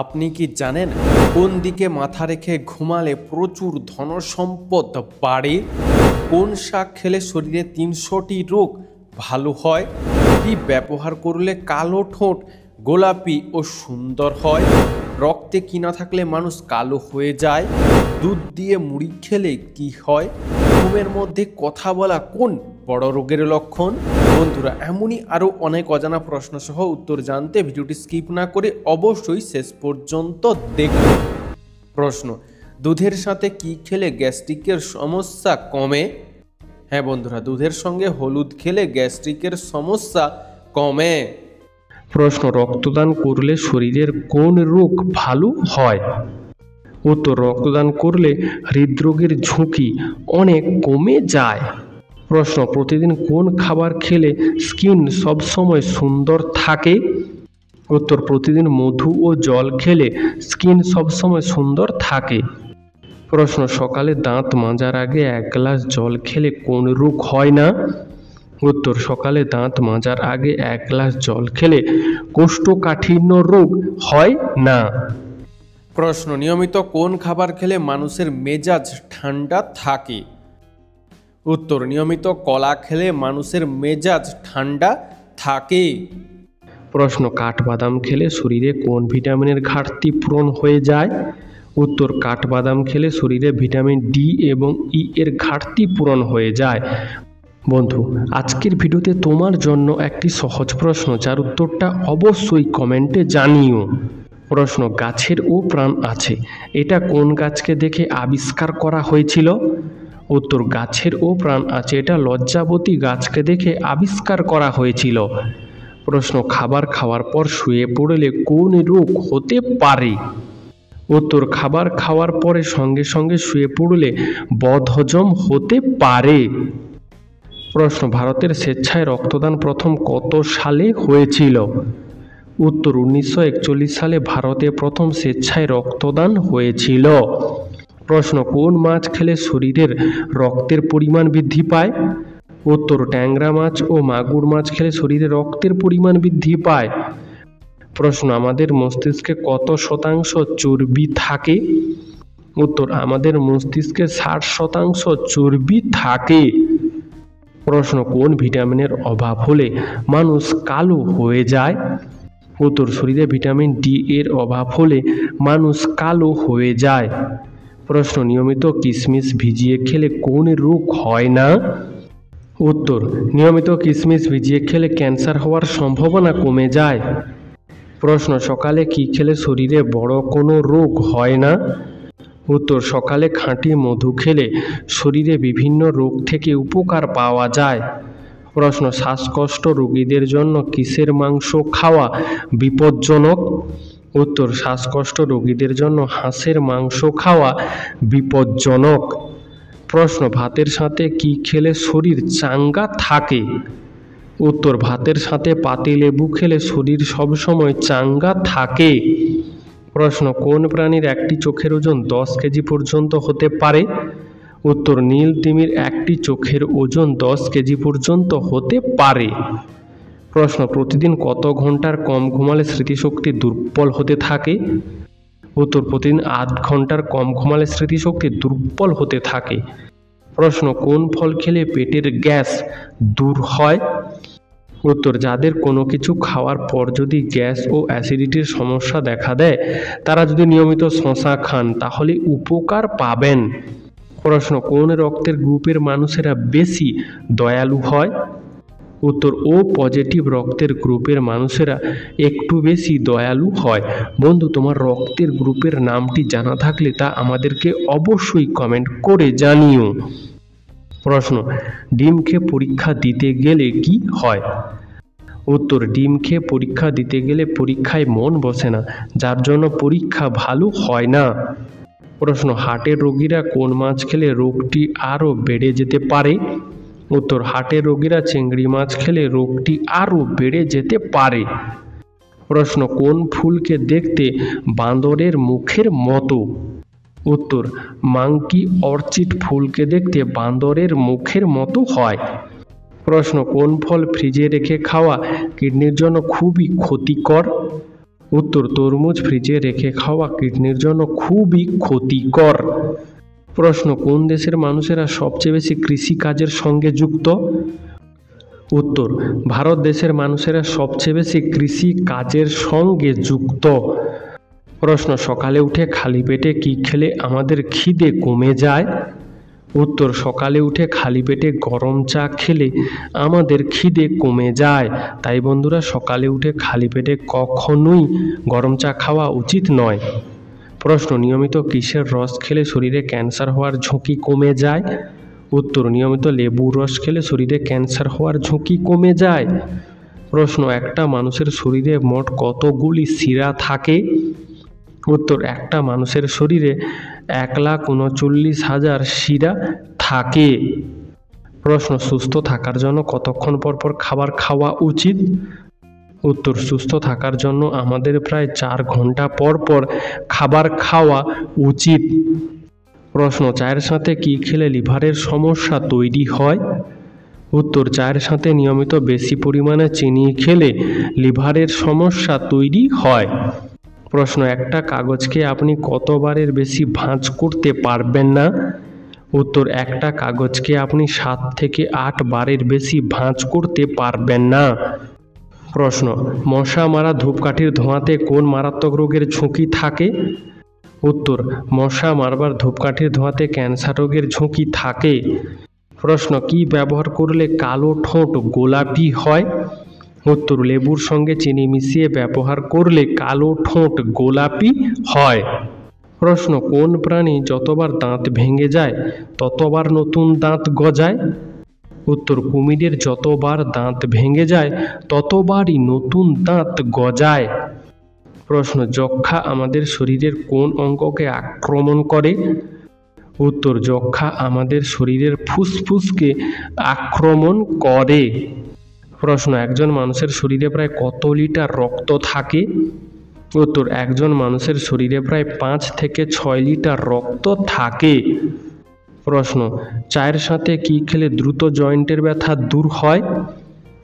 আপনি কি জানেন কোন দিকে মাথা রেখে ঘুমালে প্রচুর ধনসম্পদ বাড়ে? কোন শাক খেলে শরীরে ৩০০টি রোগ ভালো হয়? কি ব্যবহার করলে কালো ঠোঁট গোলাপি ও সুন্দর হয়? রক্তে কি না থাকলে মানুষ কালো হয়ে যায়? দুধ দিয়ে মুড়ি খেলে কি হয়? ঘুমের মধ্যে কথা বলা কোন বড় রোগের লক্ষণ? বন্ধুরা, এমনই আরও অনেক অজানা প্রশ্ন সহ উত্তর জানতে ভিডিওটি স্কিপ না করে অবশ্যই শেষ পর্যন্ত দেখুন। প্রশ্ন: দুধের সাথে কি খেলে গ্যাস্ট্রিকের সমস্যা কমে? হ্যাঁ বন্ধুরা, দুধের সঙ্গে হলুদ খেলে গ্যাস্ট্রিকের সমস্যা কমে। প্রশ্ন: রক্তদান করলে শরীরের কোন রোগ ভালো হয়? উত্তর: রক্তদান করলে হৃদরোগের ঝুঁকি অনেক কমে যায়। প্রশ্ন: প্রতিদিন কোন খাবার খেলে স্কিন সবসময় সুন্দর থাকে? উত্তর: প্রতিদিন মধু ও জল খেলে স্কিন সবসময় সুন্দর থাকে। প্রশ্ন: সকালে দাঁত মাজার আগে 1 গ্লাস জল খেলে কোন রোগ হয় না? উত্তর: সকালে দাঁত মাজার আগে 1 গ্লাস জল খেলে কোষ্ঠকাঠিন্য রোগ হয় না। প্রশ্ন: নিয়মিত কোন খাবার খেলে মানুষের মেজাজ ঠান্ডা থাকে? উত্তর: নিয়মিত কলা খেলে মানুষের মেজাজ ঠান্ডা থাকে। প্রশ্ন: কাঠবাদাম খেলে শরীরে কোন ভিটামিনের ঘাটতি পূরণ হয়ে যায়? উত্তর: কাঠবাদাম খেলে শরীরে ভিটামিন ডি এবং ই এর ঘাটতি পূরণ হয়ে যায়। বন্ধু, আজকের ভিডিওতে তোমার জন্য একটি সহজ প্রশ্ন, যার উত্তরটা অবশ্যই কমেন্টে জানিও। প্রশ্ন: গাছের ও প্রাণ আছে, এটা কোন গাছকে দেখে আবিষ্কার করা হয়েছিল? উত্তর: গাছের ও প্রাণ আছে, এটা লজ্জাবতী গাছকে দেখে আবিষ্কার করা হয়েছিল। প্রশ্ন: খাবার খাওয়ার পর শুয়ে পড়লে কোন রোগ হতে পারে? উত্তর: খাবার খাওয়ার পরে সঙ্গে সঙ্গে শুয়ে পড়লে বদহজম হতে পারে। প্রশ্ন: ভারতের স্বেচ্ছায় রক্তদান প্রথম কত সালে হয়েছিল? উত্তর: 1941 সালে ভারতে প্রথম স্বেচ্ছায় রক্তদান হয়েছিল। প্রশ্ন: কোন মাছ খেলে শরীরের রক্তের পরিমাণ বৃদ্ধি পায়? উত্তর: ট্যাংরা মাছ ও মাগুর মাছ খেলে শরীরে রক্তের পরিমাণ বৃদ্ধি পায়। প্রশ্ন: আমাদের মস্তিষ্কে কত শতাংশ চর্বি থাকে? উত্তর: আমাদের মস্তিষ্কে 60% চর্বি থাকে। প্রশ্ন: কোন ভিটামিনের অভাব হলে মানুষ কালো হয়ে যায়? উত্তর: শরীরে ভিটামিন ডি এর অভাব হলে মানুষ কালো হয়ে যায়। প্রশ্ন: নিয়মিত কিশমিশ ভিজিয়ে খেলে কোন রোগ হয় না? উত্তর: নিয়মিত কিশমিশ ভিজিয়ে খেলে ক্যান্সার হওয়ার সম্ভাবনা কমে যায়। প্রশ্ন: সকালে কি খেলে শরীরে বড় কোনো রোগ হয় না? উত্তর: সকালে খাঁটি মধু খেলে শরীরে বিভিন্ন রোগ থেকে উপকার পাওয়া যায়। প্রশ্ন: শ্বাসকষ্ট রোগীদের জন্য কিসের মাংস খাওয়া বিপজ্জনক? উত্তর: শ্বাসকষ্ট রোগীদের জন্য হাঁসের মাংস খাওয়া বিপজ্জনক। প্রশ্ন: ভাতের সাথে কি খেলে শরীর চাঙ্গা থাকে? উত্তর: ভাতের সাথে পাতিলেবু খেলে শরীর সবসময় চাঙ্গা থাকে। প্রশ্ন: কোন প্রাণীর একটি চোখের ওজন 10 কেজি পর্যন্ত হতে পারে? উত্তর: নীল তিমির একটি চোখের ওজন 10 কেজি পর্যন্ত হতে পারে। প্রশ্ন: প্রতিদিন কত ঘন্টার কম ঘুমালে স্মৃতিশক্তি দুর্বল হতে থাকে? উত্তর: প্রতিদিন 8 ঘন্টার কম ঘুমালে স্মৃতিশক্তি দুর্বল হতে থাকে। প্রশ্ন: কোন ফল খেলে পেটের গ্যাস দূর হয়? উত্তর: যাদের কোনো কিছু খাওয়ার পর যদি গ্যাস ও অ্যাসিডিটির সমস্যা দেখা দেয়, তারা যদি নিয়মিত শসা খান তাহলে উপকার পাবেন। প্রশ্ন: কোন রক্তের গ্রুপের মানুষেরা বেশি দয়ালু হয়? উত্তর: ও পজিটিভ রক্তের গ্রুপের মানুষেরা একটু বেশি দয়ালু হয়। বন্ধু, তোমার রক্তের গ্রুপের নামটি জানা থাকলে তা আমাদেরকে অবশ্যই কমেন্ট করে জানিও। প্রশ্ন: ডিম খেয়ে পরীক্ষা দিতে গেলে কি হয়? উত্তর: ডিম খেয়ে পরীক্ষা দিতে গেলে পরীক্ষায় মন বসে না, যার জন্য পরীক্ষা ভালো হয় না। প্রশ্ন: হার্টের রোগীরা কোন মাছ খেলে রোগটি আরও বেড়ে যেতে পারে? উত্তর: হার্টের রোগীরা চিংড়ি মাছ খেলে রোগটি আরও বেড়ে যেতে পারে। প্রশ্ন: কোন ফুলকে দেখতে বাঁদরের মুখের মতো? উত্তর: মাঙ্কি অর্চিড ফুলকে দেখতে বাঁদরের মুখের মতো হয়। প্রশ্ন: কোন ফল ফ্রিজে রেখে খাওয়া কিডনির জন্য খুবই ক্ষতিকর? উত্তর তরমুজ ফ্রিজে রেখে খাওয়া কিডনির জন্য খুবই ক্ষতিকর। প্রশ্ন কোন দেশের মানুষেরা সবচেয়ে বেশি কৃষিকাজের সঙ্গে যুক্ত? উত্তর ভারত দেশের মানুষেরা সবচেয়ে বেশি কৃষি কাজের সঙ্গে যুক্ত। প্রশ্ন সকালে উঠে খালি পেটে কি খেলে আমাদের খিদে কমে যায়? উত্তর সকালে উঠে খালি পেটে গরম চা খেলে আমাদের খিদে কমে যায়। তাই বন্ধুরা সকালে উঠে খালি পেটে কখনোই গরম চা খাওয়া উচিত নয়। প্রশ্ন নিয়মিত কিসের রস খেলে শরীরে ক্যান্সার হওয়ার ঝুঁকি কমে যায়? উত্তর নিয়মিত লেবুর রস খেলে শরীরে ক্যান্সার হওয়ার ঝুঁকি কমে যায়। প্রশ্ন একটা মানুষের শরীরে মোট কতগুলি শিরা থাকে? উত্তর একটা মানুষের শরীরে 1,39,000 শিরা থাকে। প্রশ্ন সুস্থ থাকার জন্য কতক্ষণ পর পর খাবার খাওয়া উচিত? উত্তর সুস্থ থাকার জন্য আমাদের প্রায় 4 ঘন্টা পর পর খাবার খাওয়া উচিত। প্রশ্ন চায়ের সাথে কি খেলে লিভারের সমস্যা তৈরি হয়? উত্তর চায়ের সাথে নিয়মিত বেশি পরিমাণে চিনি খেলে লিভারের সমস্যা তৈরি হয়। প্রশ্ন একটা কাগজকে আপনি কতবারের বেশি ভাঁজ করতে পারবেন না? উত্তর একটা কাগজকে আপনি 7 থেকে 8 বারের বেশি ভাঁজ করতে পারবেন না। প্রশ্ন মশা মারা ধূপকাঠির ধোঁয়াতে কোন মারাত্মক রোগের ঝুঁকি থাকে? উত্তর মশা মারবার ধূপকাঠির ধোঁয়াতে ক্যান্সার রোগের ঝুঁকি থাকে। প্রশ্ন কি ব্যবহার করলে কালো ঠোঁট গোলাপি হয়? উত্তর লেবুর সঙ্গে চিনি মিশিয়ে ব্যবহার করলে কালো ঠোঁট গোলাপি হয়। প্রশ্ন কোন প্রাণী যতবার দাঁত ভেঙে যায় ততবার নতুন দাঁত গজায়? উত্তর কুমিরের যতবার দাঁত ভেঙে যায় ততবারই নতুন দাঁত গজায়। প্রশ্ন যক্ষ্মা আমাদের শরীরের কোন অঙ্গকে আক্রমণ করে? উত্তর যক্ষ্মা আমাদের শরীরের ফুসফুসকে আক্রমণ করে। প্রশ্ন একজন মানুষের শরীরে প্রায় কত লিটার রক্ত থাকে? উত্তর একজন মানুষের শরীরে প্রায় 5 থেকে 6 লিটার রক্ত থাকে। প্রশ্ন চায়ের সাথে কি খেলে দ্রুত জয়েন্টের ব্যথা দূর হয়?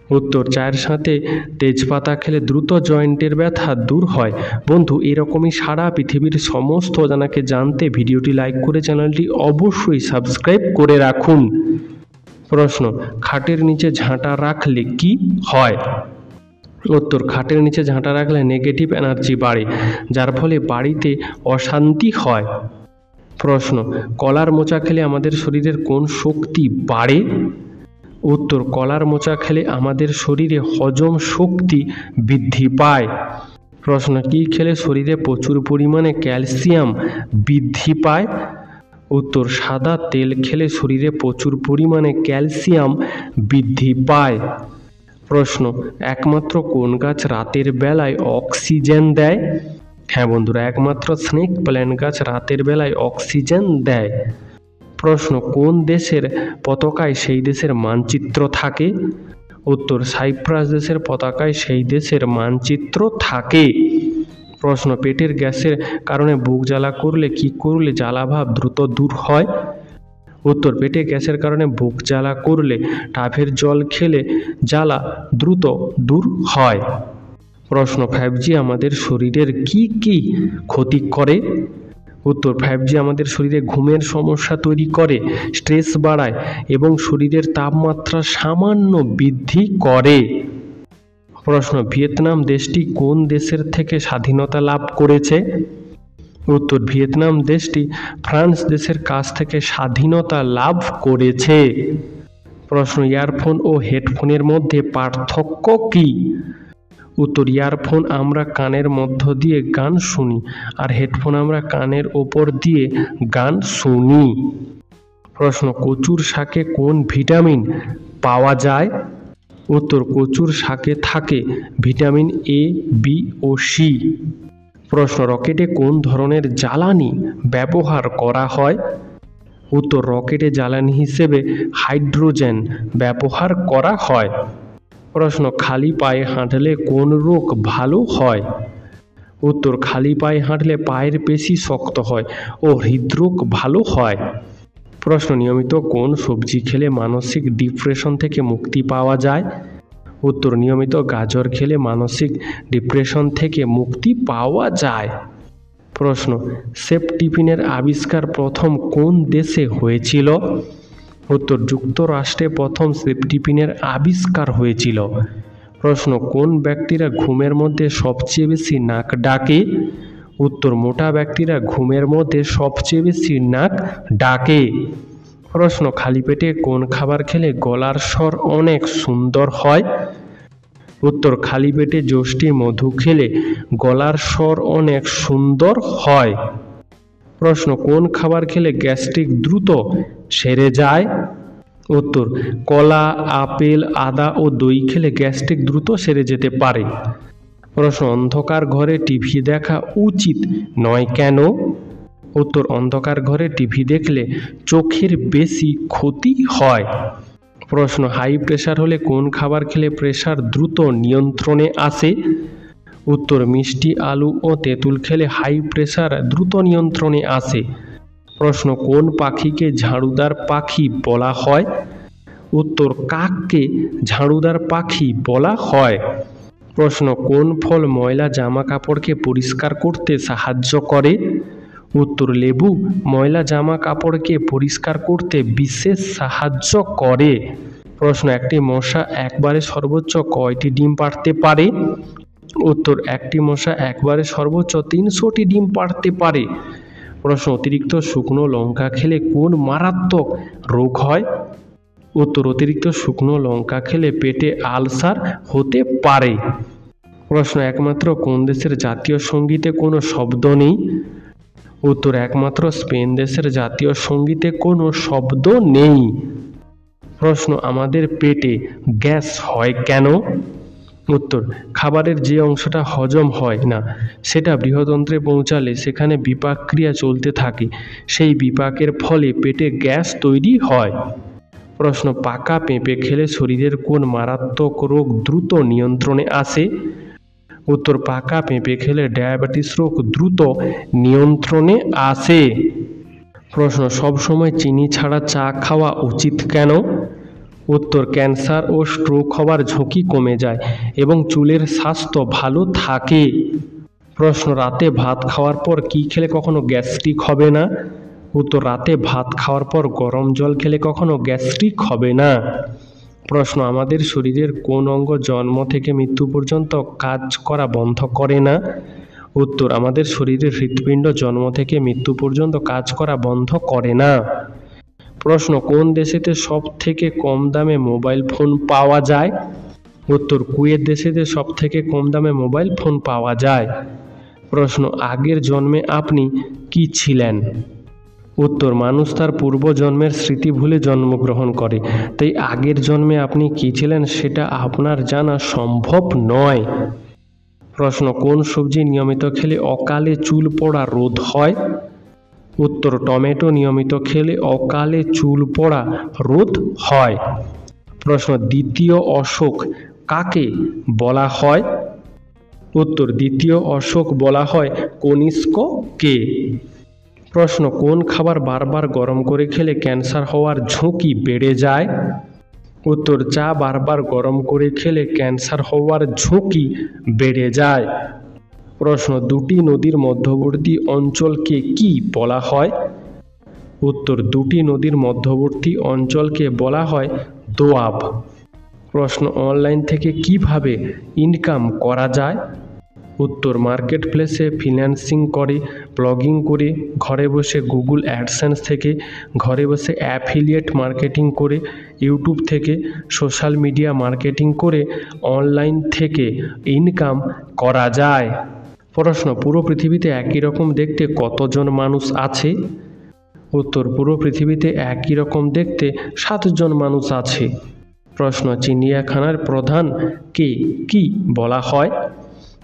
উত্তর চায়ের সাথে তেজপাতা খেলে দ্রুত জয়েন্টের ব্যথা দূর হয়। বন্ধু এরকমই সারা পৃথিবীর সমস্ত অজানাকে জানতে ভিডিওটি লাইক করে চ্যানেলটি অবশ্যই সাবস্ক্রাইব করে রাখুন। প্রশ্ন খাটের নিচে ঝাঁটা রাখলে কি হয়? উত্তর খাটের নিচে ঝাঁটা রাখলে নেগেটিভ এনার্জি বাড়ে, যার ফলে বাড়িতে অশান্তি হয়। প্রশ্ন কলার মোচা খেলে আমাদের শরীরের কোন শক্তি বাড়ে? উত্তর কলার মোচা খেলে আমাদের শরীরে হজম শক্তি বৃদ্ধি পায়। প্রশ্ন কি খেলে শরীরে প্রচুর পরিমাণে ক্যালসিয়াম বৃদ্ধি পায়? উত্তর সাদা তেল খেলে শরীরে প্রচুর পরিমাণে ক্যালসিয়াম বৃদ্ধি পায়। প্রশ্ন একমাত্র কোন গাছ রাতের বেলায় অক্সিজেন দেয়? হ্যাঁ বন্ধুরা একমাত্র স্নেক প্ল্যান্ট গাছ রাতের বেলায় অক্সিজেন দেয়। প্রশ্ন কোন দেশের পতাকায় সেই দেশের মানচিত্র থাকে? উত্তর সাইপ্রাস দেশের পতাকায় সেই দেশের মানচিত্র থাকে। প্রশ্ন পেটের গ্যাসের কারণে বুক জ্বালা করলে কি করলে জ্বালাভাব দ্রুত দূর হয়? উত্তর পেটে গ্যাসের কারণে বুক জ্বালা করলে ডাবের জল খেলে জ্বালা দ্রুত দূর হয়। প্রশ্ন 5G আমাদের শরীরের কি কি ক্ষতি করে? উত্তর 5G আমাদের শরীরে ঘুমের সমস্যা তৈরি করে, স্ট্রেস বাড়ায় এবং শরীরের তাপমাত্রা সামান্য বৃদ্ধি করে। প্রশ্ন ভিয়েতনাম দেশটি কোন দেশের থেকে স্বাধীনতা লাভ করেছে? উত্তর ভিয়েতনাম দেশটি ফ্রান্স দেশের কাছ থেকে স্বাধীনতা লাভ করেছে। প্রশ্ন ইয়ারফোন ও হেডফোনের মধ্যে পার্থক্য কী? উত্তর ইয়ারফোন আমরা কানের মধ্য দিয়ে গান শুনি আর হেডফোন আমরা কানের ওপর দিয়ে গান শুনি। প্রশ্ন কচুর শাকে কোন ভিটামিন পাওয়া যায়? উত্তর কচুর শাকে থাকে ভিটামিন A, B ও C। প্রশ্ন রকেটে কোন ধরনের জ্বালানি ব্যবহার করা হয়? উত্তর রকেটে জ্বালানি হিসেবে হাইড্রোজেন ব্যবহার করা হয়। প্রশ্ন খালি পায়ে হাঁটলে কোন রোগ ভালো হয়? উত্তর খালি পায়ে হাঁটলে পায়ের পেশি শক্ত হয় ও হৃদরোগ ভালো হয়। প্রশ্ন নিয়মিত কোন সবজি খেলে মানসিক ডিপ্রেশন থেকে মুক্তি পাওয়া যায়? উত্তর নিয়মিত গাজর খেলে মানসিক ডিপ্রেশন থেকে মুক্তি পাওয়া যায়। প্রশ্ন সেফ টিফিনের আবিষ্কার প্রথম কোন দেশে হয়েছিল? উত্তর যুক্তরাষ্ট্রে প্রথম সেফ টিফিনের আবিষ্কার হয়েছিল। প্রশ্ন কোন ব্যক্তিরা ঘুমের মধ্যে সবচেয়ে বেশি নাক ডাকে? উত্তর মোটা ব্যক্তিরা ঘুমের মধ্যে সবচেয়ে বেশি নাক ডাকে। প্রশ্ন খালি পেটে কোন খাবার খেলে গলার স্বর অনেক সুন্দর হয়? উত্তর খালি পেটে যষ্টি মধু খেলে গলার স্বর অনেক সুন্দর হয়। প্রশ্ন কোন খাবার খেলে গ্যাস্ট্রিক দ্রুত সেরে যায়? উত্তর কলা, আপেল, আদা ও দই খেলে গ্যাস্ট্রিক দ্রুত সেরে যেতে পারে। প্রশ্ন অন্ধকার ঘরে টিভি দেখা উচিত নয় কেন? উত্তর অন্ধকার ঘরে টিভি দেখলে চোখের বেশি ক্ষতি হয়। প্রশ্ন হাই প্রেশার হলে কোন খাবার খেলে প্রেশার দ্রুত নিয়ন্ত্রণে আসে? উত্তর মিষ্টি আলু ও তেঁতুল খেলে হাই প্রেশার দ্রুত নিয়ন্ত্রণে আসে। প্রশ্ন কোন পাখিকে ঝাড়ুদার পাখি বলা হয়? উত্তর কাককে ঝাড়ুদার পাখি বলা হয়। প্রশ্ন কোন ফল ময়লা জামা কাপড়কে পরিষ্কার করতে সাহায্য করে? উত্তর লেবু ময়লা জামা কাপড়কে পরিষ্কার করতে বিশেষ সাহায্য করে। প্রশ্ন একটি মশা একবারে সর্বোচ্চ কয়টি ডিম পাড়তে পারে? উত্তর একটি মশা একবারে সর্বোচ্চ 300টি ডিম পাড়তে পারে। প্রশ্ন অতিরিক্ত শুকনো লঙ্কা খেলে কোন মারাত্মক রোগ হয়? উত্তর অতিরিক্ত শুকনো লঙ্কা খেলে পেটে আলসার হতে পারে। প্রশ্ন একমাত্র কোন দেশের জাতীয় সঙ্গীতে কোনো শব্দ নেই? উত্তর একমাত্র স্পেন দেশের জাতীয় সঙ্গীতে কোনো শব্দ নেই। প্রশ্ন আমাদের পেটে গ্যাস হয় কেন? উত্তর খাবারের যে অংশটা হজম হয় না সেটা বৃহদন্ত্রে পৌঁছালে সেখানে বিপাক ক্রিয়া চলতে থাকে, সেই বিপাকের ফলে পেটে গ্যাস তৈরি হয়। প্রশ্ন পাকা পেঁপে খেলে শরীরের কোন মারাত্মক রোগ দ্রুত নিয়ন্ত্রণে আসে? উত্তর পাকা পেঁপে খেলে ডায়াবেটিস রোগ দ্রুত নিয়ন্ত্রণে আসে। প্রশ্ন সবসময় চিনি ছাড়া চা খাওয়া উচিত কেন? উত্তর ক্যান্সার ও স্ট্রোক হওয়ার ঝুঁকি কমে যায় এবং চুলের স্বাস্থ্য ভালো থাকে। প্রশ্ন রাতে ভাত খাওয়ার পর কি খেলে কখনো গ্যাস্ট্রিক হবে না? উত্তর রাতে ভাত খাওয়ার পর গরম জল খেলে কখনো গ্যাস্ট্রিক হবে না। প্রশ্ন আমাদের শরীরের কোন অঙ্গ জন্ম থেকে মৃত্যু পর্যন্ত কাজ করা বন্ধ করে না? উত্তর আমাদের শরীরের হৃৎপিণ্ড জন্ম থেকে মৃত্যু পর্যন্ত কাজ করা বন্ধ করে না। প্রশ্ন কোন দেশেতে সব থেকে কম দামে মোবাইল ফোন পাওয়া যায়? উত্তর কুয়েত দেশেতে সব থেকে কম দামে মোবাইল ফোন পাওয়া যায়। প্রশ্ন আগের জন্মে আপনি কি ছিলেন? উত্তর মানুষ তার পূর্বজন্মের স্মৃতি ভুলে জন্মগ্রহণ করে, তাই আগের জন্মে আপনি কি ছিলেন সেটা আপনার জানা সম্ভব নয়। প্রশ্ন কোন সবজি নিয়মিত খেলে অকালে চুল পড়া রোধ হয়? উত্তর টমেটো নিয়মিত খেলে অকালে চুল পড়া রোধ হয়। প্রশ্ন দ্বিতীয় অশোক কাকে বলা হয়? উত্তর দ্বিতীয় অশোক বলা হয় কনিষ্ককে। প্রশ্ন কোন খাবার বারবার গরম করে খেলে ক্যান্সার হওয়ার ঝুঁকি বেড়ে যায়? উত্তর চা বারবার গরম করে খেলে ক্যান্সার হওয়ার ঝুঁকি বেড়ে যায়। প্রশ্ন দুটি নদীর মধ্যবর্তী অঞ্চলকে কি বলা হয়? উত্তর দুটি নদীর মধ্যবর্তী অঞ্চলকে বলা হয় দোয়াব। প্রশ্ন অনলাইন থেকে কিভাবে ইনকাম করা যায়? উত্তর মার্কেট প্লেসে ফিন্যান্সিং করে, ব্লগিং করে, ঘরে বসে গুগল অ্যাডসেন্স থেকে, ঘরে বসে অ্যাফিলিয়েট মার্কেটিং করে, ইউটিউব থেকে, সোশ্যাল মিডিয়া মার্কেটিং করে অনলাইন থেকে ইনকাম করা যায়। প্রশ্ন পুরো পৃথিবীতে একই রকম দেখতে কতজন মানুষ আছে? উত্তর পুরো পৃথিবীতে একই রকম দেখতে 7 জন মানুষ আছে। প্রশ্ন চিড়িয়াখানার প্রধানকে কি বলা হয়?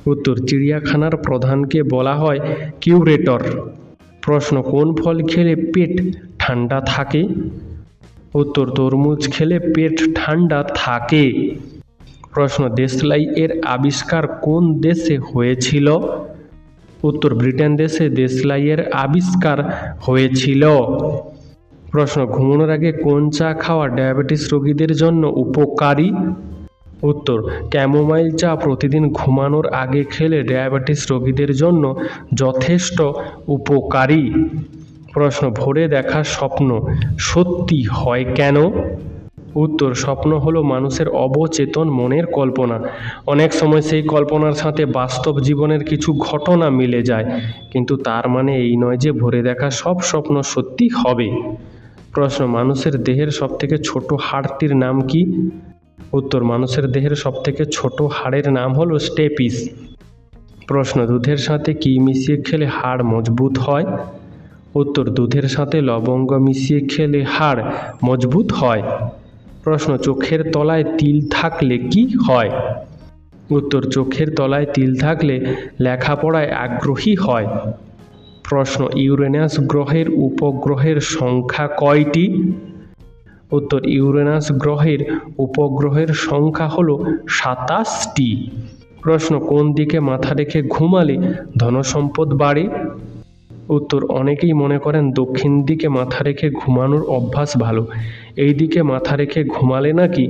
উত্তর চিড়িয়াখানার প্রধানকে বলা হয় কিউরেটর। প্রশ্ন কোন ফল খেলে পেট ঠান্ডা থাকে? উত্তর তরমুজ খেলে পেট ঠান্ডা থাকে। প্রশ্ন দেশলাই এর আবিষ্কার কোন দেশে হয়েছিল? উত্তর ব্রিটেন দেশে দেশলাই এর আবিষ্কার হয়েছিল। প্রশ্ন ঘুমানোর আগে কোন চা খাওয়া ডায়াবেটিস রোগীদের জন্য উপকারী? উত্তর, ক্যামোমাইল চা প্রতিদিন ঘুমানোর আগে খেলে ডায়াবেটিস রোগীদের জন্য যথেষ্ট উপকারী। প্রশ্ন, ভোরে দেখা স্বপ্ন সত্যি হয় কেন? উত্তর, স্বপ্ন হলো মানুষের অবচেতন মনের কল্পনা। অনেক সময় সেই কল্পনার সাথে বাস্তব জীবনের কিছু ঘটনা মিলে যায়, কিন্তু তার মানে এই নয় যে ভোরে দেখা সব স্বপ্ন সত্যি হবে। প্রশ্ন, মানুষের দেহের সবথেকে ছোট হাড়টির নাম কি? উত্তর, মানুষের দেহের সবথেকে ছোট হাড়ের নাম হলো স্টেপিস। প্রশ্ন, দুধের সাথে কি মিশিয়ে খেলে হাড় মজবুত হয়? উত্তর, দুধের সাথে লবঙ্গ মিশিয়ে খেলে হাড় মজবুত হয়। প্রশ্ন, চোখের তলায় তিল থাকলে কি হয়? উত্তর, চোখের তলায় তিল থাকলে লেখাপড়ায় আগ্রহী হয়। প্রশ্ন, ইউরেনাস গ্রহের উপগ্রহের সংখ্যা কয়টি? উত্তর, ইউরেনাস গ্রহের উপগ্রহের সংখ্যা হলো 27টি। প্রশ্ন, কোন দিকে মাথা রেখে ঘুমালে ধনসম্পদ বাড়ে? উত্তর, অনেকেই মনে করেন দক্ষিণ দিকে মাথা রেখে ঘুমানোর অভ্যাস ভালো। এই দিকে মাথা রেখে ঘুমালে নাকি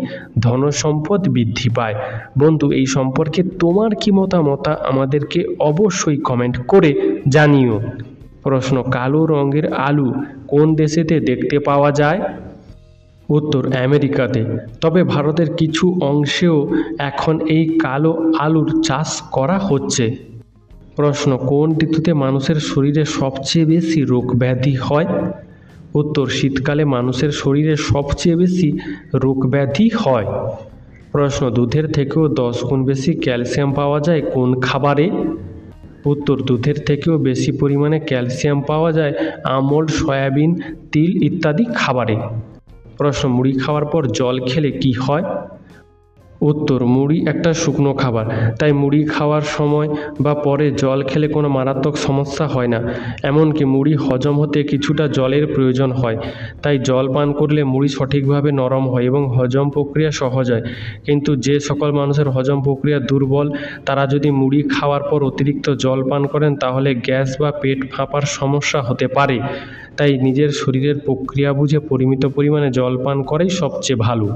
ধনসম্পদ বৃদ্ধি পায়। বন্ধু, এই সম্পর্কে তোমার কি মতামত আমাদেরকে অবশ্যই কমেন্ট করে জানিও। প্রশ্ন, কালো রঙের আলু কোন দেশেতে দেখতে পাওয়া যায়? উত্তর, আমেরিকাতে। তবে ভারতের কিছু অংশেও এখন এই কালো আলুর চাষ করা হচ্ছে। প্রশ্ন, কোন ঋতুতে মানুষের শরীরে সবচেয়ে বেশি রোগ ব্যাধি হয়? উত্তর, শীতকালে মানুষের শরীরে সবচেয়ে বেশি রোগ ব্যাধি হয়। প্রশ্ন, দুধের থেকেও 10 গুণ বেশি ক্যালসিয়াম পাওয়া যায় কোন খাবারে? উত্তর, দুধের থেকেও বেশি পরিমাণে ক্যালসিয়াম পাওয়া যায় আমন্ড, সয়াবিন, তিল ইত্যাদি খাবারে। প্রশ্ন, মুড়ি খাওয়ার পর জল খেলে কি হয়? উত্তর, মুড়ি একটা শুকনো খাবার, তাই মুড়ি খাওয়ার সময় বা পরে জল খেলে কোনো মারাত্মক সমস্যা হয় না। এমনকি মুড়ি হজম হতে কিছুটা জলের প্রয়োজন হয়, তাই জল পান করলে মুড়ি সঠিকভাবে নরম হয় এবং হজম প্রক্রিয়া সহজ হয়। কিন্তু যে সকল মানুষের হজম প্রক্রিয়া দুর্বল, তারা যদি মুড়ি খাওয়ার পর অতিরিক্ত জল পান করেন তাহলে গ্যাস বা পেট ফাঁপার সমস্যা হতে পারে। তাই নিজের শরীরের প্রক্রিয়া বুঝে পরিমিত পরিমাণে জল পান করাই সবচেয়ে ভালো।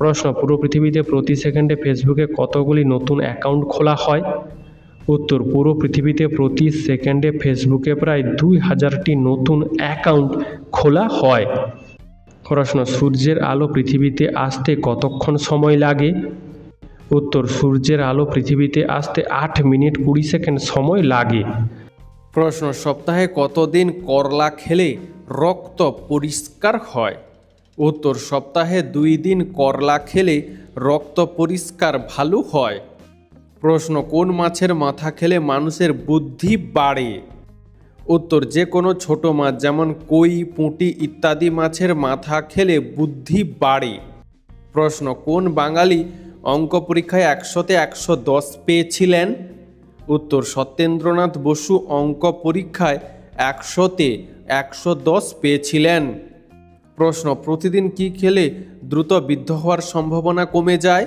প্রশ্ন, পুরো পৃথিবীতে প্রতি সেকেন্ডে ফেসবুকে কতগুলি নতুন অ্যাকাউন্ট খোলা হয়? উত্তর, পুরো পৃথিবীতে প্রতি সেকেন্ডে ফেসবুকে প্রায় 2000টি নতুন অ্যাকাউন্ট খোলা হয়। প্রশ্ন, সূর্যের আলো পৃথিবীতে আসতে কতক্ষণ সময় লাগে? উত্তর, সূর্যের আলো পৃথিবীতে আসতে 8 মিনিট 20 সেকেন্ড সময় লাগে। প্রশ্ন, সপ্তাহে কতদিন করলা খেলে রক্ত পরিষ্কার হয়? উত্তর, সপ্তাহে 2 দিন করলা খেলে রক্ত পরিষ্কার ভালো হয়। প্রশ্ন, কোন মাছের মাথা খেলে মানুষের বুদ্ধি বাড়ে? উত্তর, যে কোনো ছোট মাছ যেমন কই, পুঁটি ইত্যাদি মাছের মাথা খেলে বুদ্ধি বাড়ে। প্রশ্ন, কোন বাঙালি অঙ্ক পরীক্ষায় 100তে 110 পেয়েছিলেন? উত্তর, সত্যেন্দ্রনাথ বসু অঙ্ক পরীক্ষায় 100তে 110 পেয়েছিলেন। প্রশ্ন, প্রতিদিন কি খেলে দ্রুত বৃদ্ধ হওয়ার সম্ভাবনা কমে যায়?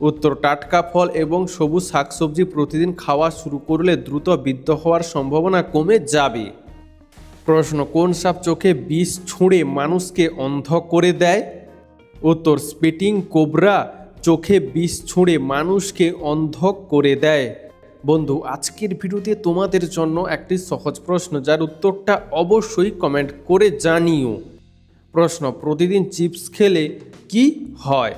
উত্তর, টাটকা ফল এবং সবুজ শাকসবজি প্রতিদিন খাওয়া শুরু করলে দ্রুত বৃদ্ধ হওয়ার সম্ভাবনা কমে যাবে। প্রশ্ন, কোন সাপ চোখে বিষ ছুঁড়ে মানুষকে অন্ধ করে দেয়? উত্তর, স্পিটিং কোবরা চোখে বিষ ছুঁড়ে মানুষকে অন্ধ করে দেয়। বন্ধু, আজকের ভিডিওতে তোমাদের জন্য একটি সহজ প্রশ্ন, যার উত্তরটা অবশ্যই কমেন্ট করে জানিও। প্রশ্ন, প্রতিদিন চিপস খেলে কি হয়?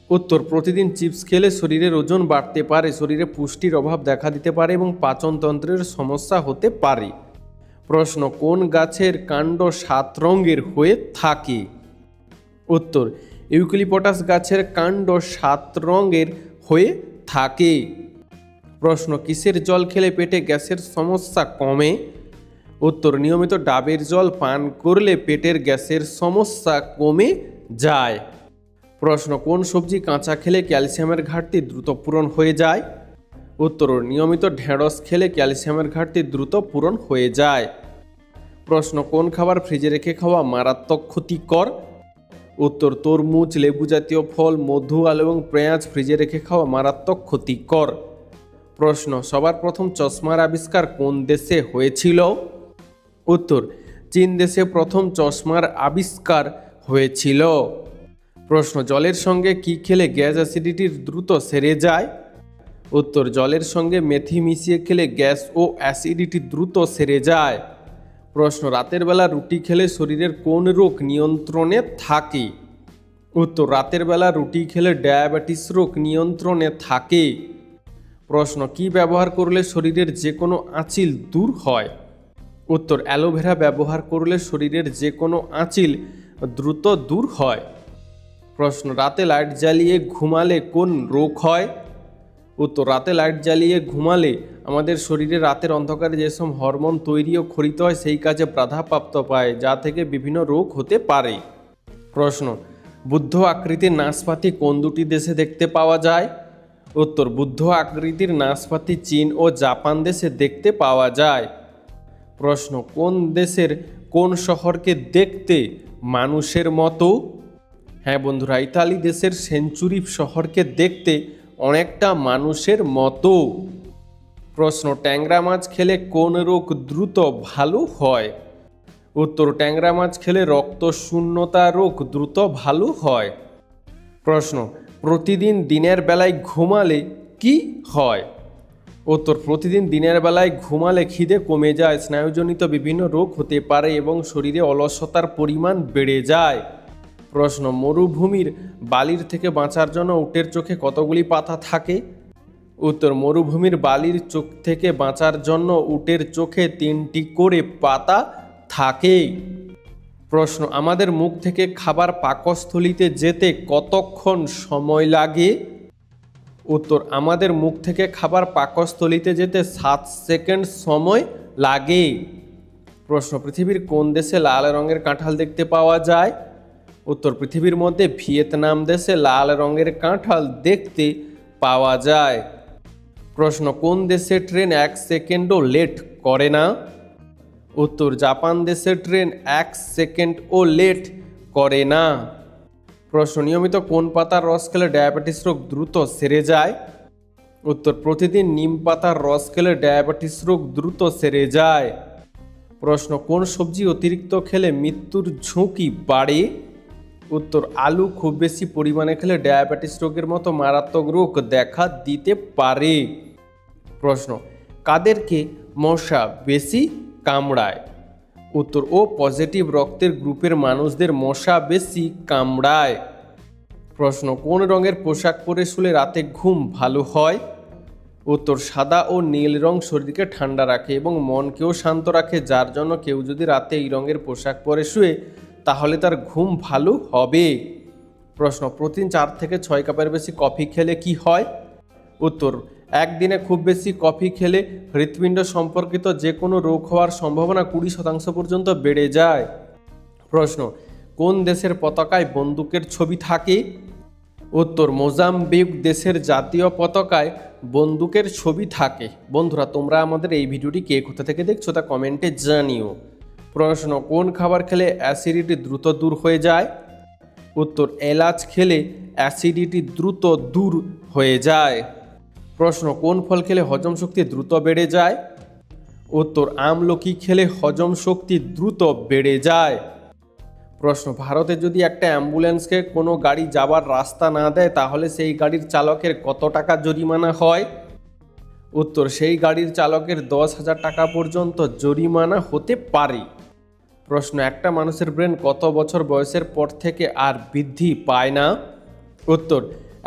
উত্তর, প্রতিদিন চিপস খেলে শরীরের ওজন বাড়তে পারে, শরীরে পুষ্টির অভাব দেখা দিতে পারে এবং পাচনতন্ত্রের সমস্যা হতে পারে। প্রশ্ন, কোন গাছের কাণ্ড 7 রঙের হয়ে থাকে? উত্তর, ইউক্যালিপটাস গাছের কাণ্ড 7 রঙের হয়ে থাকে। প্রশ্ন, কিসের জল খেলে পেটে গ্যাসের সমস্যা কমে? উত্তর, নিয়মিত ডাবের জল পান করলে পেটের গ্যাসের সমস্যা কমে যায়। প্রশ্ন, কোন সবজি কাঁচা খেলে ক্যালসিয়ামের ঘাটতি দ্রুত পূরণ হয়ে যায়? উত্তর, নিয়মিত ঢেঁড়স খেলে ক্যালসিয়ামের ঘাটতি দ্রুত পূরণ হয়ে যায়। প্রশ্ন, কোন খাবার ফ্রিজে রেখে খাওয়া মারাত্মক ক্ষতিকর? উত্তর, তরমুজ, লেবু জাতীয় ফল, মধু, আলু এবং পেঁয়াজ ফ্রিজে রেখে খাওয়া মারাত্মক ক্ষতিকর। প্রশ্ন, সবার প্রথম চশমার আবিষ্কার কোন দেশে হয়েছিল? উত্তর, চীন দেশে প্রথম চশমার আবিষ্কার হয়েছিল। প্রশ্ন জলের সঙ্গে কি খেলে গ্যাস অ্যাসিডিটির দ্রুত সেরে যায়? উত্তর জলের সঙ্গে মেথি মিশিয়ে খেলে গ্যাস ও অ্যাসিডিটি দ্রুত সেরে যায়। প্রশ্ন রাতের বেলা রুটি খেলে শরীরের কোন রোগ নিয়ন্ত্রণে থাকে? উত্তর রাতের বেলা রুটি খেলে ডায়াবেটিস রোগ নিয়ন্ত্রণে থাকে। প্রশ্ন কি ব্যবহার করলে শরীরের যে কোনো আঁচিল দূর হয়? উত্তর অ্যালোভেরা ব্যবহার করলে শরীরের যে কোনো আঁচিল দ্রুত দূর হয়। প্রশ্ন রাতে লাইট জ্বালিয়ে ঘুমালে কোন রোগ হয়? উত্তর রাতে লাইট জ্বালিয়ে ঘুমালে আমাদের শরীরে রাতের অন্ধকারে যেসব হরমোন তৈরি ও ক্ষরিত হয় সেই কাজে বাধাপ্রাপ্ত পায়, যা থেকে বিভিন্ন রোগ হতে পারে। প্রশ্ন বুদ্ধ আকৃতির নাশপাতি কোন দুটি দেশে দেখতে পাওয়া যায়? উত্তর বুদ্ধ আকৃতির নাশপাতি চীন ও জাপান দেশে দেখতে পাওয়া যায়। প্রশ্ন কোন দেশের কোন শহরকে দেখতে মানুষের মতো? হ্যাঁ বন্ধুরা, ইতালি দেশের সেঞ্চুরি শহরকে দেখতে অনেকটা মানুষের মতো। প্রশ্ন ট্যাংরা মাছ খেলে কোন রোগ দ্রুত ভালো হয়? উত্তর ট্যাংরা মাছ খেলে রক্তশূন্যতা রোগ দ্রুত ভালো হয়। প্রশ্ন প্রতিদিন দিনের বেলায় ঘুমালে কি হয়? উত্তর প্রতিদিন দিনের বেলায় ঘুমালে খিদে কমে যায়, স্নায়ুজনিত বিভিন্ন রোগ হতে পারে এবং শরীরে অলসতার পরিমাণ বেড়ে যায়। প্রশ্ন মরুভূমির বালির থেকে বাঁচার জন্য উটের চোখে কতগুলি পাতা থাকে? উত্তর মরুভূমির বালির চোখ থেকে বাঁচার জন্য উটের চোখে 3টি করে পাতা থাকে। প্রশ্ন আমাদের মুখ থেকে খাবার পাকস্থলিতে যেতে কতক্ষণ সময় লাগে? উত্তর আমাদের মুখ থেকে খাবার পাকস্থলিতে যেতে 7 সেকেন্ড সময় লাগে। প্রশ্ন পৃথিবীর কোন দেশে লাল রঙের কাঁঠাল দেখতে পাওয়া যায়? উত্তর পৃথিবীর মধ্যে ভিয়েতনাম দেশে লাল রঙের কাঁঠাল দেখতে পাওয়া যায়। প্রশ্ন কোন দেশে ট্রেন 1 সেকেন্ডও লেট করে না? উত্তর জাপান দেশে ট্রেন 1 সেকেন্ডও লেট করে না। প্রশ্ন নিয়মিত কোন পাতার রস খেলে ডায়াবেটিস রোগ দ্রুত সেরে যায়? উত্তর প্রতিদিন নিম পাতার রস খেলে ডায়াবেটিস রোগ দ্রুত সেরে যায়। প্রশ্ন কোন সবজি অতিরিক্ত খেলে মৃত্যুর ঝুঁকি বাড়ে? উত্তর আলু খুব বেশি পরিমাণে খেলে ডায়াবেটিস রোগের মতো মারাত্মক রোগ দেখা দিতে পারে। প্রশ্ন কাদেরকে মশা বেশি কামড়ায়? উত্তর ও পজিটিভ রক্তের গ্রুপের মানুষদের মশা বেশি কামড়ায়। প্রশ্ন কোন রঙের পোশাক পরে শুলে রাতে ঘুম ভালো হয়? উত্তর সাদা ও নীল রং শরীরকে ঠান্ডা রাখে এবং মনকেও শান্ত রাখে, যার জন্য কেউ যদি রাতে এই রঙের পোশাক পরে শুয়ে তাহলে তার ঘুম ভালো হবে। প্রশ্ন প্রতিদিন 4 থেকে 6 কাপের বেশি কফি খেলে কি হয়? উত্তর একদিনে খুব বেশি কফি খেলে হৃৎপিণ্ড সম্পর্কিত যে কোনো রোগ হওয়ার সম্ভাবনা 20% পর্যন্ত বেড়ে যায়। প্রশ্ন কোন দেশের পতাকায় বন্দুকের ছবি থাকে? উত্তর মোজাম্বিক দেশের জাতীয় পতাকায় বন্দুকের ছবি থাকে। বন্ধুরা তোমরা আমাদের এই ভিডিওটি কে কোথা থেকে দেখছো তা কমেন্টে জানিও। প্রশ্ন কোন খাবার খেলে অ্যাসিডিটি দ্রুত দূর হয়ে যায়? উত্তর এলাচ খেলে অ্যাসিডিটি দ্রুত দূর হয়ে যায়। প্রশ্ন কোন ফল খেলে হজম শক্তি দ্রুত বেড়ে যায়? উত্তর আমলকি খেলে হজম শক্তি দ্রুত বেড়ে যায়। প্রশ্ন ভারতে যদি একটা অ্যাম্বুলেন্সকে কোনো গাড়ি যাবার রাস্তা না দেয় তাহলে সেই গাড়ির চালকের কত টাকা জরিমানা হয়? উত্তর সেই গাড়ির চালকের 10,000 টাকা পর্যন্ত জরিমানা হতে পারে। প্রশ্ন একটা মানুষের ব্রেন কত বছর বয়সের পর থেকে আর বৃদ্ধি পায় না? উত্তর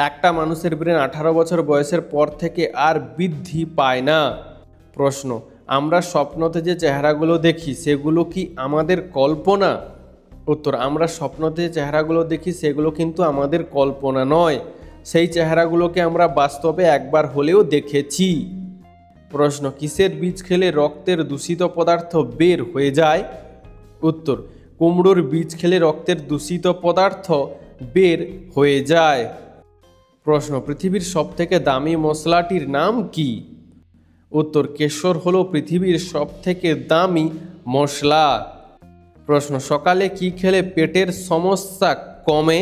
একটা মানুষের ব্রেন 18 বছর বয়সের পর থেকে আর বৃদ্ধি পায় না। প্রশ্ন আমরা স্বপ্নতে যে চেহারাগুলো দেখি সেগুলো কি আমাদের কল্পনা? উত্তর আমরা স্বপ্নতে যে চেহারাগুলো দেখি সেগুলো কিন্তু আমাদের কল্পনা নয়, সেই চেহারাগুলোকে আমরা বাস্তবে একবার হলেও দেখেছি। প্রশ্ন কিসের বীজ খেলে রক্তের দূষিত পদার্থ বের হয়ে যায়? উত্তর কুমড়োর বীজ খেলে রক্তের দূষিত পদার্থ বের হয়ে যায়। প্রশ্ন পৃথিবীর সবথেকে দামি মশলাটির নাম কি? উত্তর কেশর হলো পৃথিবীর সবথেকে দামি মশলা। প্রশ্ন সকালে কি খেলে পেটের সমস্যা কমে?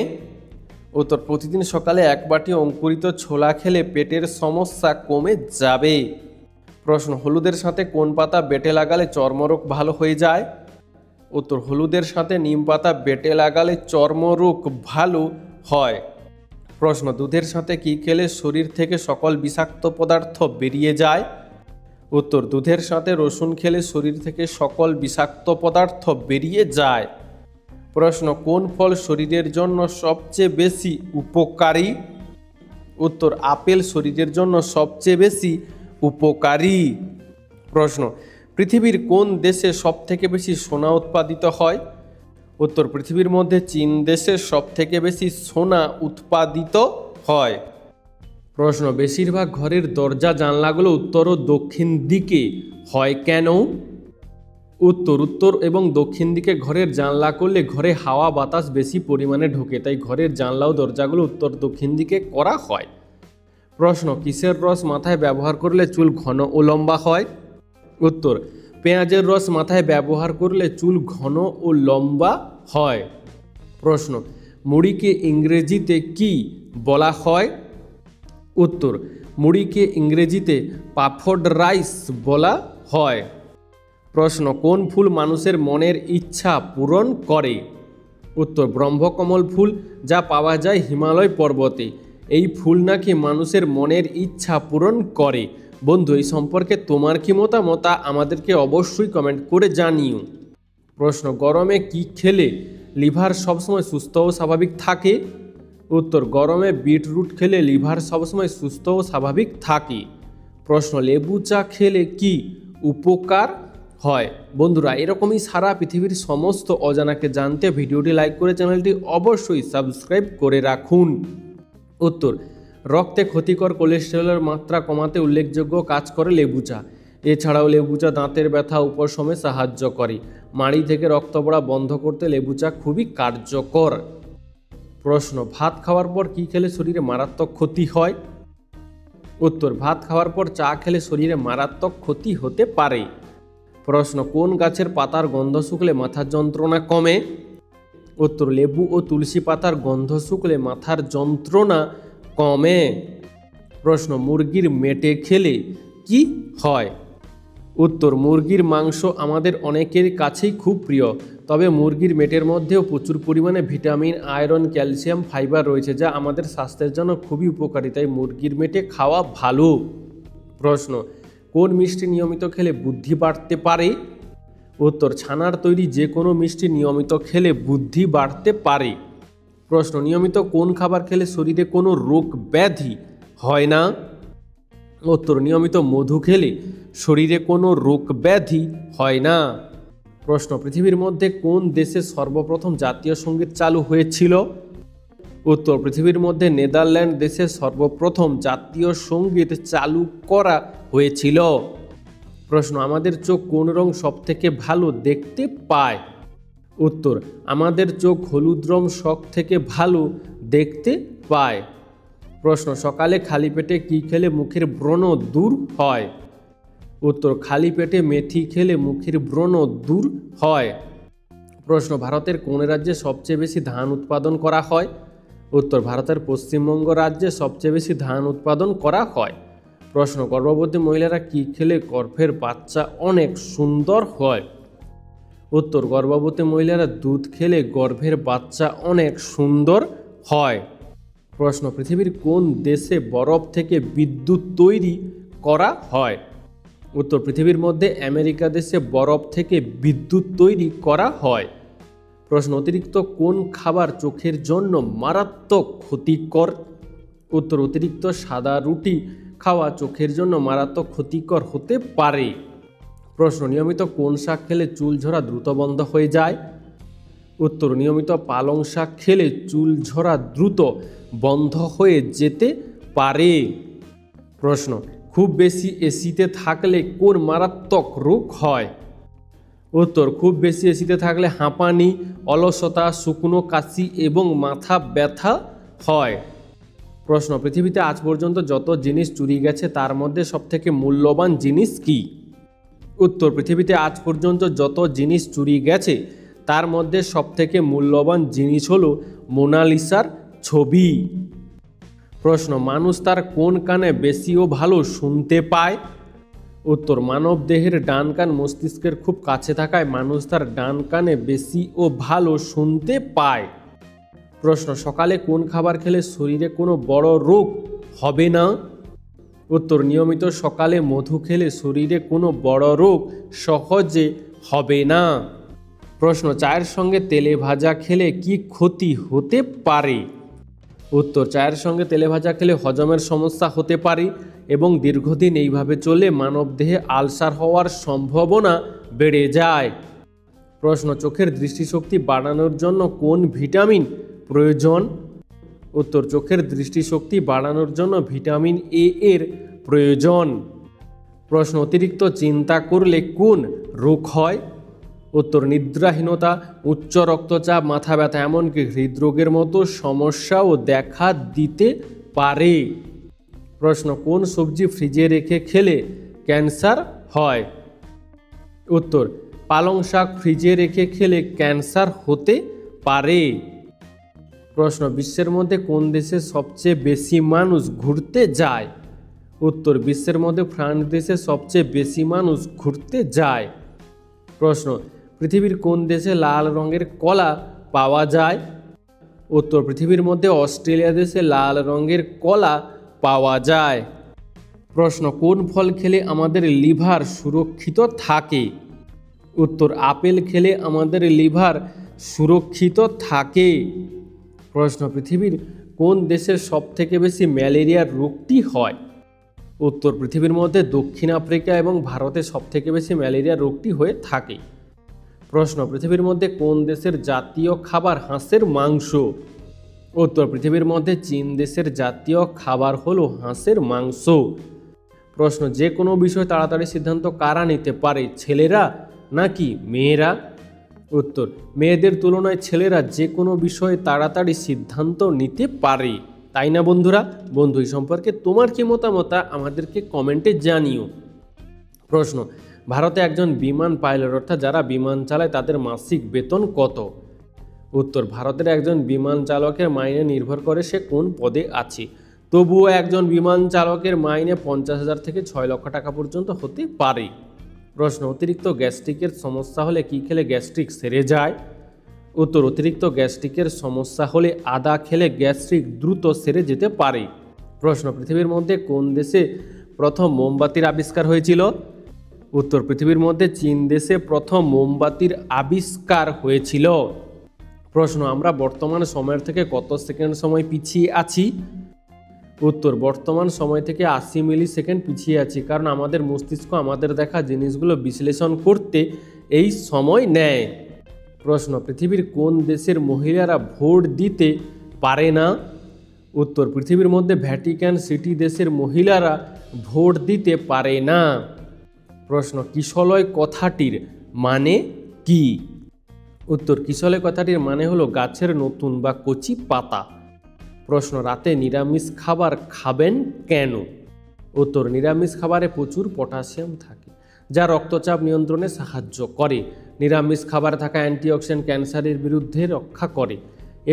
উত্তর প্রতিদিন সকালে 1 বাটি অঙ্কুরিত ছোলা খেলে পেটের সমস্যা কমে যাবে। প্রশ্ন হলুদের সাথে কোন পাতা বেটে লাগালে চর্মরোগ ভালো হয়ে যায়? উত্তর হলুদের সাথে নিম পাতা বেটে লাগালে চর্মরোগ ভালো হয়? প্রশ্ন, দুধের সাথে কি খেলে শরীর থেকে সকল বিষাক্ত পদার্থ বেরিয়ে যায়? উত্তর, দুধের সাথে রসুন খেলে শরীর থেকে সকল বিষাক্ত পদার্থ বেরিয়ে যায়। প্রশ্ন, কোন ফল শরীরের জন্য সবচেয়ে বেশি উপকারী? উত্তর, আপেল শরীরের জন্য সবচেয়ে বেশি উপকারী। প্রশ্ন, পৃথিবীর কোন দেশে সবথেকে বেশি সোনা উৎপাদিত হয়? উত্তর, পৃথিবীর মধ্যে চীন দেশে সবথেকে বেশি সোনা উৎপাদিত হয়। প্রশ্ন, বেশিরভাগ ঘরের দরজা জানলাগুলো উত্তর ও দক্ষিণ দিকে হয় কেন? উত্তর এবং দক্ষিণ দিকে ঘরের জানলা করলে ঘরে হাওয়া বাতাস বেশি পরিমাণে ঢোকে, তাই ঘরের জানলা ও দরজাগুলো উত্তর দক্ষিণ দিকে করা হয়। প্রশ্ন, কিসের রস মাথায় ব্যবহার করলে চুল ঘন ও লম্বা হয়? উত্তর, পেঁয়াজের রস মাথায় ব্যবহার করলে চুল ঘন ও লম্বা হয়। প্রশ্ন, মুড়িকে ইংরেজিতে কি বলা হয়? উত্তর, মুড়িকে ইংরেজিতে পাফড রাইস বলা হয়। প্রশ্ন, কোন ফুল মানুষের মনের ইচ্ছা পূরণ করে? উত্তর, ব্রহ্মকমল ফুল, যা পাওয়া যায় হিমালয় পর্বতে। এই ফুল নাকি মানুষের মনের ইচ্ছা পূরণ করে। বন্ধু, এই সম্পর্কে তোমার কি মতামত আমাদেরকে অবশ্যই কমেন্ট করে জানিও। প্রশ্ন, গরমে কি খেলে লিভার সবসময় সুস্থ ও স্বাভাবিক থাকে? উত্তর, গরমে বিটরুট খেলে লিভার সবসময় সুস্থ ও স্বাভাবিক থাকে। প্রশ্ন, লেবু চা খেলে কি উপকার হয়? বন্ধুরা, এরকমই সারা পৃথিবীর সমস্ত অজানাকে জানতে ভিডিওটি লাইক করে চ্যানেলটি অবশ্যই সাবস্ক্রাইব করে রাখুন। উত্তর, রক্তে ক্ষতিকর কোলেস্টেরলের মাত্রা কমাতে উল্লেখযোগ্য কাজ করে লেবু চা। এছাড়াও লেবু চা দাঁতের ব্যথা উপশমে সাহায্য করে। মাড়ি থেকে রক্ত পড়া বন্ধ করতে লেবু চা খুবই কার্যকর। প্রশ্ন, ভাত খাওয়ার পর কি খেলে শরীরে মারাত্মক ক্ষতি হয়? উত্তর, ভাত খাওয়ার পর চা খেলে শরীরে মারাত্মক ক্ষতি হতে পারে। প্রশ্ন, কোন গাছের পাতার গন্ধ শুকলে মাথার যন্ত্রণা কমে? উত্তর, লেবু ও তুলসী পাতার গন্ধ শুকলে মাথার যন্ত্রণা কমে। প্রশ্ন, মুরগির মেটে খেলে কি হয়? উত্তর, মুরগির মাংস আমাদের অনেকের কাছেই খুব প্রিয়, তবে মুরগির মেটের মধ্যেও প্রচুর পরিমাণে ভিটামিন, আয়রন, ক্যালসিয়াম, ফাইবার রয়েছে, যা আমাদের স্বাস্থ্যের জন্য খুবই উপকারী, তাই মুরগির মেটে খাওয়া ভালো। প্রশ্ন, কোন মিষ্টি নিয়মিত খেলে বুদ্ধি বাড়তে পারে? উত্তর, ছানার তৈরি যে কোনো মিষ্টি নিয়মিত খেলে বুদ্ধি বাড়তে পারে। প্রশ্ন, নিয়মিত কোন খাবার খেলে শরীরে কোনো রোগ ব্যাধি হয় না? উত্তর, নিয়মিত মধু খেলে শরীরে কোনো রোগ ব্যাধি হয় না। প্রশ্ন, পৃথিবীর মধ্যে কোন দেশে সর্বপ্রথম জাতীয় সঙ্গীত চালু হয়েছিল? উত্তর, পৃথিবীর মধ্যে নেদারল্যান্ড দেশে সর্বপ্রথম জাতীয় সঙ্গীত চালু করা হয়েছিল। প্রশ্ন, আমাদের চোখ কোন রং সবথেকে ভালো দেখতে পায়? উত্তর, আমাদের চোখ হলুদ রং সব থেকে ভালো দেখতে পায়। প্রশ্ন, সকালে খালি পেটে কি খেলে মুখের ব্রণ দূর হয়? উত্তর, খালি পেটে মেথি খেলে মুখের ব্রণ দূর হয়। প্রশ্ন, ভারতের কোন রাজ্যে সবচেয়ে বেশি ধান উৎপাদন করা হয়? উত্তর, ভারতের পশ্চিমবঙ্গ রাজ্যে সবচেয়ে বেশি ধান উৎপাদন করা হয়। প্রশ্ন, গর্ভবতী মহিলারা কি খেলে গর্ভের বাচ্চা অনেক সুন্দর হয়? উত্তর, গর্ভবতী মহিলারা দুধ খেলে গর্ভের বাচ্চা অনেক সুন্দর হয়। প্রশ্ন, পৃথিবীর কোন দেশে বরফ থেকে বিদ্যুৎ তৈরি করা হয়? উত্তর, পৃথিবীর মধ্যে আমেরিকা দেশে বরফ থেকে বিদ্যুৎ তৈরি করা হয়। প্রশ্ন, অতিরিক্ত কোন খাবার চোখের জন্য মারাত্মক ক্ষতিকর? উত্তর, অতিরিক্ত সাদা রুটি খাওয়া চোখের জন্য মারাত্মক ক্ষতিকর হতে পারে। প্রশ্ন, নিয়মিত কোন শাক খেলে চুল ঝরা দ্রুত বন্ধ হয়ে যায়? উত্তর, নিয়মিত পালং শাক খেলে চুল ঝরা দ্রুত বন্ধ হয়ে যেতে পারে। প্রশ্ন, খুব বেশি এসিতে থাকলে কোন মারাত্মক রোগ হয়? উত্তর, খুব বেশি এসিতে থাকলে হাঁপানি, অলসতা, শুকনো কাশি এবং মাথা ব্যথা হয়। প্রশ্ন, পৃথিবীতে আজ পর্যন্ত যত জিনিস চুরি গেছে তার মধ্যে সবথেকে মূল্যবান জিনিস কি? উত্তর, পৃথিবীতে আজ পর্যন্ত যত জিনিস চুরি গেছে তার মধ্যে সবথেকে মূল্যবান জিনিস হলো মোনালিসার ছবি। প্রশ্ন, মানুষ তার কোন কানে বেশি ও ভালো শুনতে পায়? উত্তর, মানব দেহের ডান কান মস্তিষ্কের খুব কাছে থাকায় মানুষ তার ডান কানে বেশি ও ভালো শুনতে পায়। প্রশ্ন, সকালে কোন খাবার খেলে শরীরে কোনো বড় রোগ হবে না? উত্তর, নিয়মিত সকালে মধু খেলে শরীরে কোনো বড় রোগ সহজে হবে না। প্রশ্ন, চায়ের সঙ্গে তেলে ভাজা খেলে কি ক্ষতি হতে পারে? উত্তর, চায়ের সঙ্গে তেলে ভাজা খেলে হজমের সমস্যা হতে পারে এবং দীর্ঘদিন এইভাবে চললে মানবদেহে আলসার হওয়ার সম্ভাবনা বেড়ে যায়। প্রশ্ন, চোখের দৃষ্টিশক্তি বাড়ানোর জন্য কোন ভিটামিন প্রয়োজন? উত্তর, চোখের দৃষ্টিশক্তি বাড়ানোর জন্য ভিটামিন এ এর প্রয়োজন। প্রশ্ন, অতিরিক্ত চিন্তা করলে কোন রোগ হয়? উত্তর, নিদ্রাহীনতা, উচ্চ রক্তচাপ, মাথা ব্যথা, এমনকি হৃদরোগের মতো সমস্যাও দেখা দিতে পারে। প্রশ্ন, কোন সবজি ফ্রিজে রেখে খেলে ক্যান্সার হয়? উত্তর, পালং শাক ফ্রিজে রেখে খেলে ক্যান্সার হতে পারে। প্রশ্ন, বিশ্বের মধ্যে কোন দেশে সবচেয়ে বেশি মানুষ ঘুরতে যায়? উত্তর, বিশ্বের মধ্যে ফ্রান্স দেশে সবচেয়ে বেশি মানুষ ঘুরতে যায়। প্রশ্ন, পৃথিবীর কোন দেশে লাল রঙের কলা পাওয়া যায়? উত্তর, পৃথিবীর মধ্যে অস্ট্রেলিয়া দেশে লাল রঙের কলা পাওয়া যায়। প্রশ্ন, কোন ফল খেলে আমাদের লিভার সুরক্ষিত থাকে? উত্তর, আপেল খেলে আমাদের লিভার সুরক্ষিত থাকে। প্রশ্ন, পৃথিবীর কোন দেশে সবথেকে বেশি ম্যালেরিয়ার রোগটি হয়? উত্তর, পৃথিবীর মধ্যে দক্ষিণ আফ্রিকা এবং ভারতে সবথেকে বেশি ম্যালেরিয়ার রোগটি হয়ে থাকে। প্রশ্ন, পৃথিবীর মধ্যে কোন দেশের জাতীয় খাবার হাঁসের মাংস? উত্তর, পৃথিবীর মধ্যে চীন দেশের জাতীয় খাবার হলো হাঁসের মাংস। প্রশ্ন, যে কোনো বিষয় তাড়াতাড়ি সিদ্ধান্ত কারা নিতে পারে, ছেলেরা নাকি মেয়েরা? উত্তর, মেয়েদের তুলনায় ছেলেরা যে কোনো বিষয়ে তাড়াতাড়ি সিদ্ধান্ত নিতে পারে, তাই না বন্ধুরা? বন্ধু, এই সম্পর্কে তোমার কি মতামত আমাদেরকে কমেন্টে জানিও। প্রশ্ন, ভারতে একজন বিমান পাইলট অর্থাৎ যারা বিমান চালায় তাদের মাসিক বেতন কত? উত্তর, ভারতের একজন বিমান চালকের মাইনে নির্ভর করে সে কোন পদে আছে। তবুও একজন বিমান চালকের মাইনে 50,000 থেকে 6 লক্ষ টাকা পর্যন্ত হতে পারে। প্রশ্ন, অতিরিক্ত গ্যাস্ট্রিকের সমস্যা হলে কি খেলে গ্যাস্ট্রিক সেরে যায়? উত্তর, অতিরিক্ত গ্যাস্ট্রিকের সমস্যা হলে আদা খেলে গ্যাস্ট্রিক দ্রুত সেরে যেতে পারে। প্রশ্ন, পৃথিবীর মধ্যে কোন দেশে প্রথম মোমবাতির আবিষ্কার হয়েছিল? উত্তর, পৃথিবীর মধ্যে চীন দেশে প্রথম মোমবাতির আবিষ্কার হয়েছিল। প্রশ্ন, আমরা বর্তমান সময়ের থেকে কত সেকেন্ড সময় পিছিয়ে আছি? উত্তর, বর্তমান সময় থেকে 80 মিলি সেকেন্ড পিছিয়ে আছি, কারণ আমাদের মস্তিষ্ক আমাদের দেখা জিনিসগুলো বিশ্লেষণ করতে এই সময় নেয়। প্রশ্ন, পৃথিবীর কোন দেশের মহিলারা ভোট দিতে পারে না? উত্তর, পৃথিবীর মধ্যে ভ্যাটিকান সিটি দেশের মহিলারা ভোট দিতে পারে না। প্রশ্ন, কিশলয় কথাটির মানে কি? উত্তর, কিশলয় কথাটির মানে হলো গাছের নতুন বা কচি পাতা। প্রশ্ন, রাতে নিরামিষ খাবার খাবেন কেন? উত্তর, নিরামিষ খাবারে প্রচুর পটাশিয়াম থাকে যা রক্তচাপ নিয়ন্ত্রণে সাহায্য করে। নিরামিষ খাবারে থাকা অ্যান্টিঅক্সিডেন্ট ক্যান্সারের বিরুদ্ধে রক্ষা করে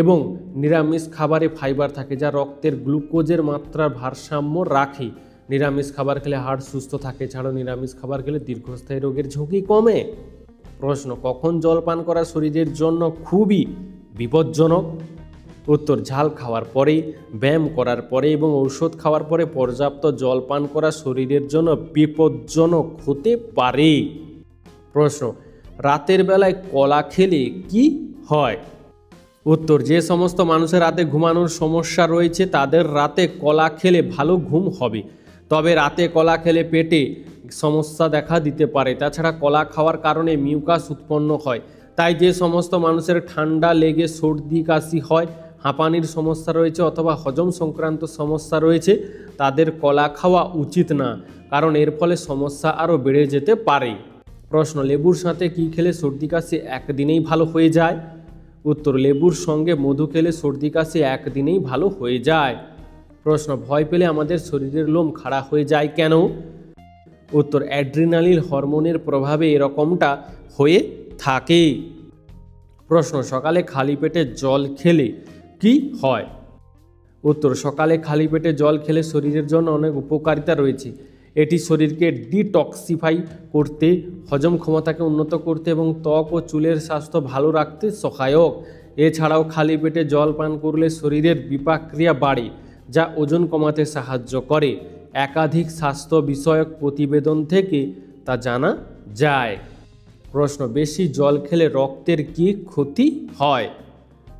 এবং নিরামিষ খাবারে ফাইবার থাকে যা রক্তের গ্লুকোজের মাত্রার ভারসাম্য রাখে। নিরামিষ খাবার খেলে হার্ট সুস্থ থাকে। এছাড়াও নিরামিষ খাবার খেলে দীর্ঘস্থায়ী রোগের ঝুঁকি কমে। প্রশ্ন, কখন জল পান করা শরীরের জন্য খুবই বিপজ্জনক? উত্তর, ঝাল খাওয়ার পরে, ব্যায়াম করার পরে এবং ঔষধ খাওয়ার পরে পর্যাপ্ত জল পান করা শরীরের জন্য বিপজ্জনক হতে পারে। প্রশ্ন, রাতের বেলায় কলা খেলে কি হয়? উত্তর, যে সমস্ত মানুষের রাতে ঘুমানোর সমস্যা রয়েছে তাদের রাতে কলা খেলে ভালো ঘুম হবে, তবে রাতে কলা খেলে পেটে সমস্যা দেখা দিতে পারে। তাছাড়া কলা খাওয়ার কারণে মিউকাস উৎপন্ন হয়, তাই যে সমস্ত মানুষের ঠান্ডা লেগে সর্দি কাশি হয়, হাঁপানির সমস্যা রয়েছে অথবা হজম সংক্রান্ত সমস্যা রয়েছে তাদের কলা খাওয়া উচিত না, কারণ এর ফলে সমস্যা আরও বেড়ে যেতে পারে। প্রশ্ন, লেবুর সাথে কি খেলে সর্দি কাশি একদিনেই ভালো হয়ে যায়? উত্তর, লেবুর সঙ্গে মধু খেলে সর্দি কাশি একদিনেই ভালো হয়ে যায়। প্রশ্ন, ভয় পেলে আমাদের শরীরের লোম খাড়া হয়ে যায় কেন? উত্তর, অ্যাড্রিনালিন হরমোনের প্রভাবে এরকমটা হয়ে থাকে। প্রশ্ন, সকালে খালি পেটে জল খেলে কি হয়? উত্তর, সকালে খালি পেটে জল খেলে শরীরের জন্য অনেক উপকারিতা রয়েছে। এটি শরীরকে ডিটক্সিফাই করতে, হজম ক্ষমতাকে উন্নত করতে এবং ত্বক ও চুলের স্বাস্থ্য ভালো রাখতে সহায়ক। এছাড়াও খালি পেটে জল পান করলে শরীরের বিপাক ক্রিয়া বাড়ে, যা ওজন কমাতে সাহায্য করে। একাধিক স্বাস্থ্য বিষয়ক প্রতিবেদন থেকে তা জানা যায়। প্রশ্ন, বেশি জল খেলে রক্তের কি ক্ষতি হয়?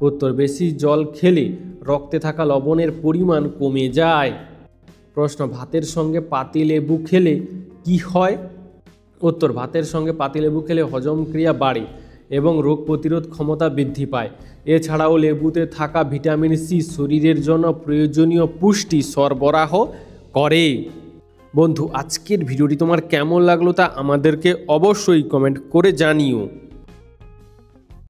উত্তর, বেশি জল খেলে রক্তে থাকা লবণের পরিমাণ কমে যায়। প্রশ্ন, ভাতের সঙ্গে পাতিলেবু খেলে কি হয়? উত্তর, ভাতের সঙ্গে পাতিলেবু খেলে হজম ক্রিয়া বাড়ে এবং রোগ প্রতিরোধ ক্ষমতা বৃদ্ধি পায়। এছাড়াও লেবুতে থাকা ভিটামিন সি শরীরের জন্য প্রয়োজনীয় পুষ্টি সরবরাহ করে। বন্ধু, আজকের ভিডিওটি তোমার কেমন লাগলো তা আমাদেরকে অবশ্যই কমেন্ট করে জানিও।